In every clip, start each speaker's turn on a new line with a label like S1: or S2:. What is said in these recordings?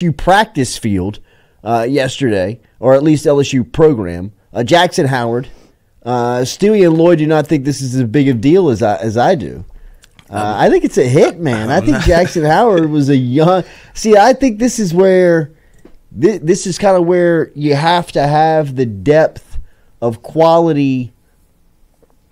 S1: LSU practice field yesterday, or at least LSU program. Jackson Howard, Stewie and Lloyd do not think this is as big a deal as I do. I think it's a hit, man. I think Jackson Howard was a young. See, I think this is where this is kind of where you have to have the depth of quality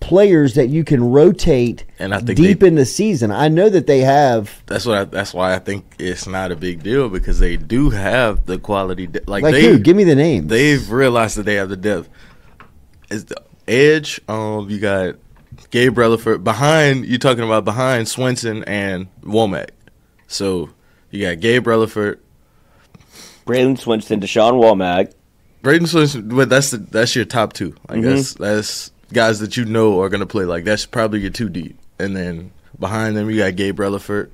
S1: players that you can rotate
S2: and I think
S1: deep in the season. I know that they have.
S2: That's why I think it's not a big deal, because they do have the quality. Like
S1: who? Give me the names.
S2: They've realized that they have the depth. It's the edge. You got Gabe Rutherford behind. You're talking about behind Swinson and Womack. So you got Gabe Rutherford,
S3: Braylon Swinson, Deshaun Womack.
S2: Braden Swinson. But that's your top two. I guess that's guys that you know are going to play. Like, that's probably your two deep. And then behind them, you got Gabe Rutherford.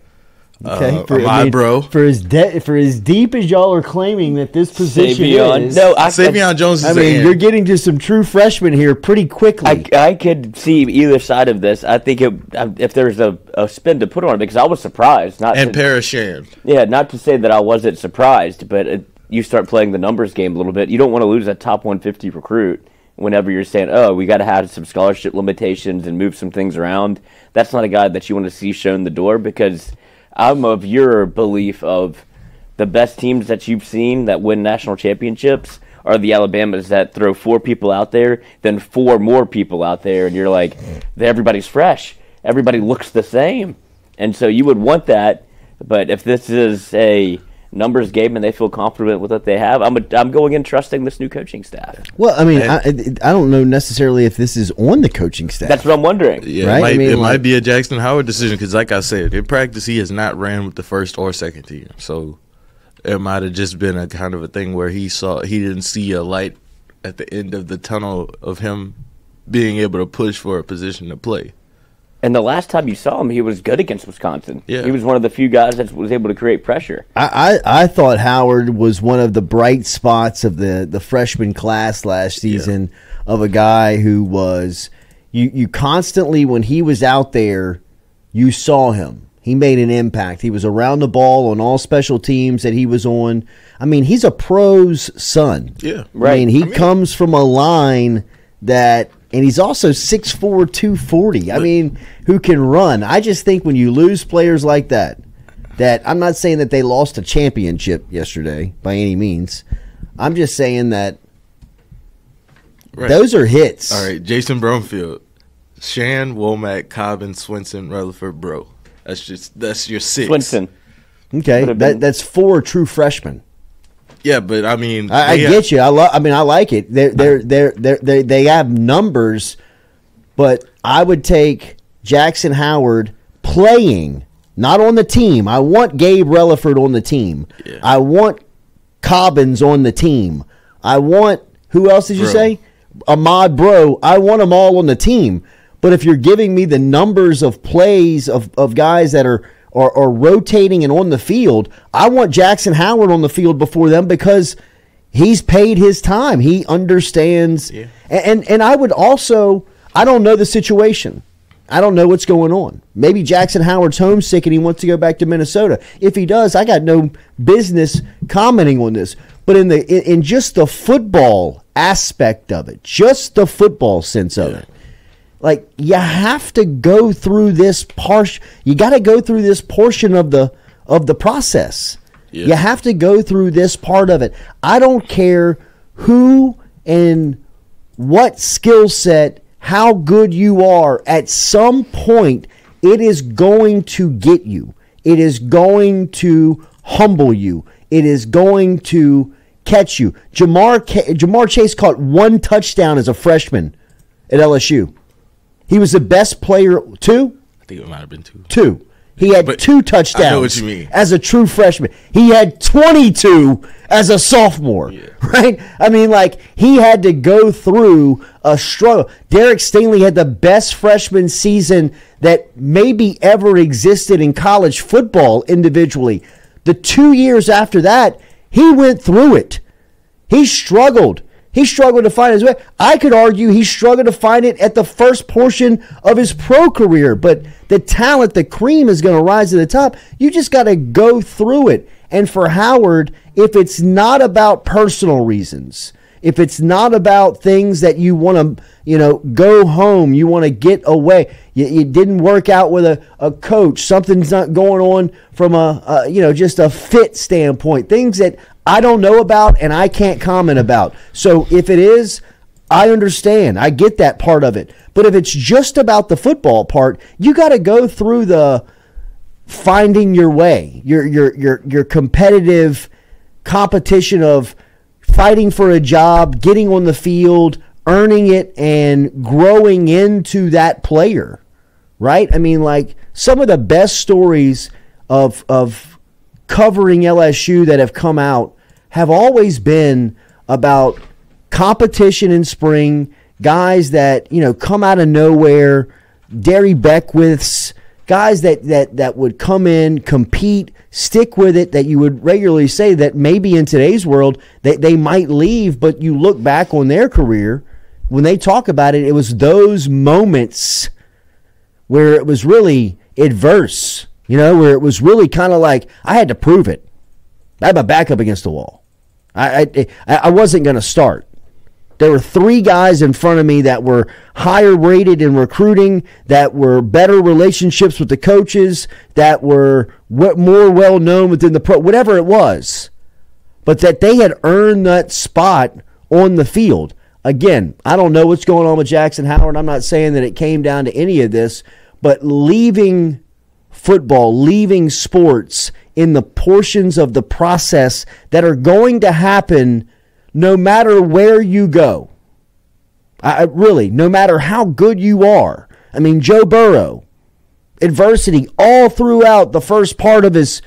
S1: Okay,
S2: bro.
S1: For as deep as y'all are claiming that this position is.
S3: No,
S2: Savion Jones is
S1: I mean, you're getting to some true freshmen here pretty quickly.
S3: I could see either side of this. I think if there's a spin to put on it, because I was surprised.
S2: Parasham.
S3: Yeah, not to say that I wasn't surprised, but you start playing the numbers game a little bit. You don't want to lose a top 150 recruit whenever you're saying, oh, we got to have some scholarship limitations and move some things around. That's not a guy that you want to see shown the door, because I'm of your belief of the best teams that you've seen that win national championships are the Alabamas that throw 4 people out there, then 4 more people out there, and you're like, everybody's fresh. Everybody looks the same. And so you would want that, but if this is a numbers game and they feel confident with what they have, I'm going in trusting this new coaching staff.
S1: Well, I mean, I don't know necessarily if this is on the coaching staff.
S3: That's what I'm wondering.
S2: Yeah,
S1: right?
S2: It might be a Jackson Howard decision, because like I said, in practice he has not ran with the first or second team. So it might have just been a kind of a thing where he didn't see a light at the end of the tunnel of him being able to push for a position to play.
S3: And the last time you saw him, he was good against Wisconsin.
S2: Yeah.
S3: He was one of the few guys that was able to create pressure.
S1: I thought Howard was one of the bright spots of the freshman class last season, of a guy who was you constantly, when he was out there, you saw him. He made an impact. He was around the ball on all special teams that he was on. I mean, he's a pro's son.
S2: Yeah.
S1: Right. I mean, he comes from a line that – and he's also 6'4", 240. I mean, who can run. I just think when you lose players like that I'm not saying that they lost a championship yesterday by any means. I'm just saying that those are hits.
S2: All right, Jason Brumfield, Shan, Womack, Cobbin, Swinson, Rutherford, Bro. That's your 6.
S3: Swinson.
S1: Okay, that's 4 true freshmen.
S2: Yeah, but I mean,
S1: I get you. I like it. They have numbers, but I would take Jackson Howard playing, not on the team. I want Gabe Rutherford on the team.
S2: Yeah.
S1: I want Cobbins on the team. I want, who else did you say? Ahmad Bro. I want them all on the team. But if you're giving me the numbers of plays of guys that are rotating and on the field, I want Jackson Howard on the field before them, because he's paid his time. He understands. Yeah. And I would also, I don't know the situation. I don't know what's going on. Maybe Jackson Howard's homesick and he wants to go back to Minnesota. If he does, I got no business commenting on this. But in just the football aspect of it, just the football sense of it, like, you have to go through this you got to go through this portion of the process. Yeah. You have to go through this part of it. I don't care who and what skill set, how good you are. At some point, it is going to get you. It is going to humble you. It is going to catch you. Jamar Chase caught 1 touchdown as a freshman at LSU. He was the best player. 2?
S2: I think it might have been 2.
S1: 2. He had 2 touchdowns.
S2: I know what you mean.
S1: As a true freshman. He had 22 as a sophomore. Yeah. Right? I mean, like, he had to go through a struggle. Derek Stingley had the best freshman season that maybe ever existed in college football individually. The 2 years after that, he went through it. He struggled. He struggled to find his way. I could argue he struggled to find it at the first portion of his pro career. But the talent, the cream is going to rise to the top. You just got to go through it. And for Howard, if it's not about personal reasons, if it's not about things that you want to, go home, you want to get away, you didn't work out with a coach, something's not going on from just a fit standpoint, things that I don't know about and I can't comment about. So if it is, I understand. I get that part of it. But if it's just about the football part, you got to go through the finding your way, your competitive competition of fighting for a job, getting on the field, earning it, and growing into that player, right? I mean, like, some of the best stories of covering LSU that have come out have always been about competition in spring, guys that, come out of nowhere, Derry Beckwiths, guys that would come in, compete, stick with it, that you would regularly say that maybe in today's world they might leave, but you look back on their career, when they talk about it, it was those moments where it was really adverse, where it was really kind of like, I had to prove it. I had my back up against the wall. I wasn't going to start. There were 3 guys in front of me that were higher rated in recruiting, that were better relationships with the coaches, that were more well known within the pro, whatever it was. But that they had earned that spot on the field. Again, I don't know what's going on with Jackson Howard. I'm not saying that it came down to any of this, but leaving football, leaving sports in the portions of the process that are going to happen no matter where you go. Really, no matter how good you are. I mean, Joe Burrow, adversity all throughout the first part of his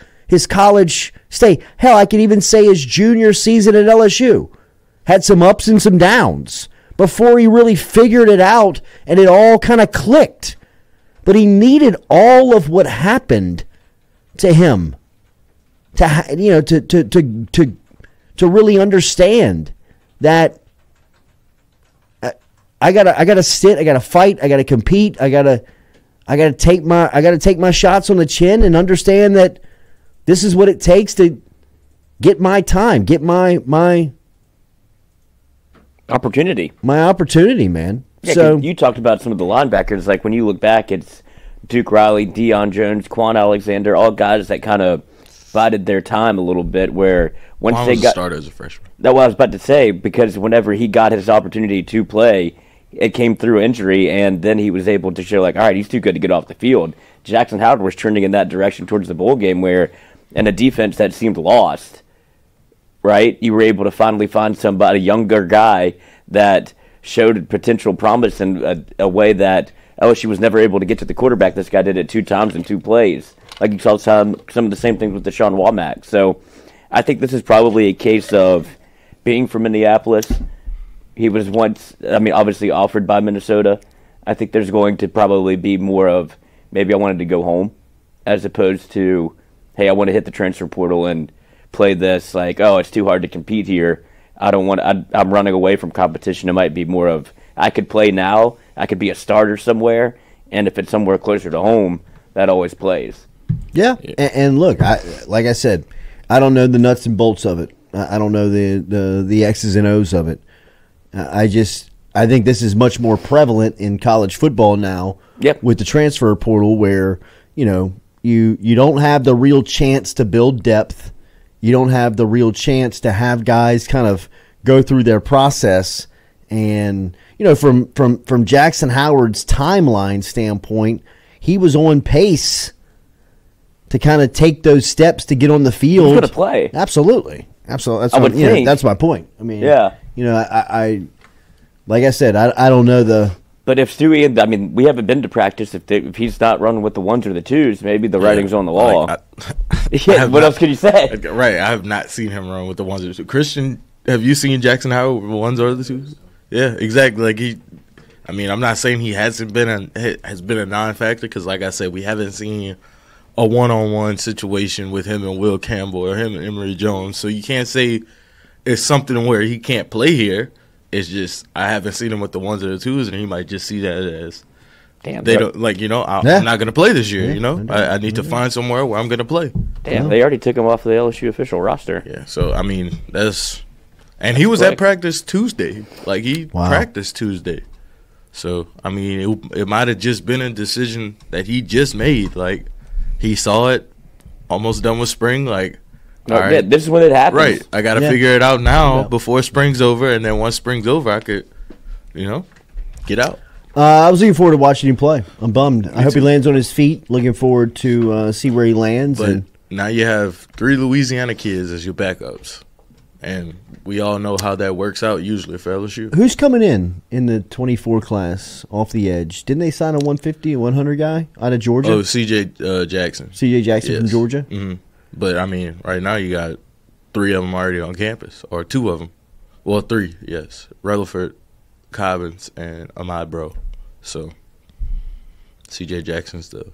S1: college stay. Hell, I could even say his junior season at LSU. Had some ups and some downs before he really figured it out and it all kind of clicked. But he needed all of what happened to him to really understand that I gotta sit, I gotta fight, I gotta compete, I gotta take my shots on the chin and understand that this is what it takes to get my time, get my
S3: opportunity.
S1: My opportunity, man.
S3: Yeah,
S1: so
S3: you talked about some of the linebackers. Like, when you look back, it's Duke Riley, Deion Jones, Quan Alexander, all guys that kind of bided their time a little bit. Where once
S2: Quan
S3: they
S2: was a starter as a freshman.
S3: That's what I was about to say, because whenever he got his opportunity to play, it came through injury, and then he was able to show, like, all right, he's too good to get off the field. Jackson Howard was trending in that direction towards the bowl game, where in a defense that seemed lost, right, you were able to finally find somebody, a younger guy, that showed potential promise in a way that LSU was never able to get to the quarterback. This guy did it 2 times in 2 plays. Like, you saw some of the same things with Deshaun Womack. So I think this is probably a case of being from Minneapolis. He was once, obviously offered by Minnesota. I think there's going to probably be more of, maybe I wanted to go home, as opposed to, hey, I want to hit the transfer portal and play this, like, oh, it's too hard to compete here. I'm running away from competition. It might be more of, I could play now, I could be a starter somewhere, and if it's somewhere closer to home, that always plays.
S1: Yeah, and look, like I said, I don't know the nuts and bolts of it. I don't know the X's and O's of it. I think this is much more prevalent in college football now.
S3: Yep.
S1: With the transfer portal, where you don't have the real chance to build depth. You don't have the real chance to have guys kind of go through their process. And from Jackson Howard's timeline standpoint, he was on pace to kind of take those steps to get on the field.
S3: He's going to play.
S1: Absolutely. That's that's my point. I mean,
S3: yeah.
S1: I like I said, I don't know the.
S3: But if Stewie, we haven't been to practice. If he's not running with the 1s or the 2s, maybe the writing's on the wall. What else could you say?
S2: Right, I have not seen him run with the 1s or the 2s. Christian, have you seen Jackson Howard with the 1s or the 2s? Yeah, exactly. Like I'm not saying he has been a non-factor, because, like I said, we haven't seen a one-on-one situation with him and Will Campbell or him and Emory Jones. So you can't say it's something where he can't play here. It's just I haven't seen him with the 1s or the 2s, and he might just see that as
S3: Damn,
S2: they don't like I'm not going to play this year. I need to find somewhere where I'm going to play.
S3: Damn, they already took him off the LSU official roster.
S2: Yeah, so I mean and he was at practice Tuesday. Like he practiced Tuesday. So I mean, it might have just been a decision that he just made. Like he saw it, almost done with spring. Like, all right,
S3: this is when it happens.
S2: Right, I got to figure it out now before spring's over, and then once spring's over, I could, get out.
S1: I was looking forward to watching him play. I'm bummed. I hope he lands on his feet. Looking forward to see where he lands.
S2: But now you have 3 Louisiana kids as your backups, and we all know how that works out usually for LSU.
S1: Who's coming in the 24 class off the edge? Didn't they sign a 150, 100 guy out of Georgia?
S2: Oh, C.J. Jackson.
S1: C.J. Jackson from Georgia?
S2: Mm-hmm. But, I mean, right now you got 3 of them already on campus, or 2 of them. Well, 3, yes. Rutherford, Cobbins, and Ahmad Bro. So, C.J. Jackson's the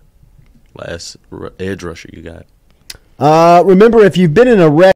S2: last edge rusher you got.
S1: Remember, if you've been in a wreck,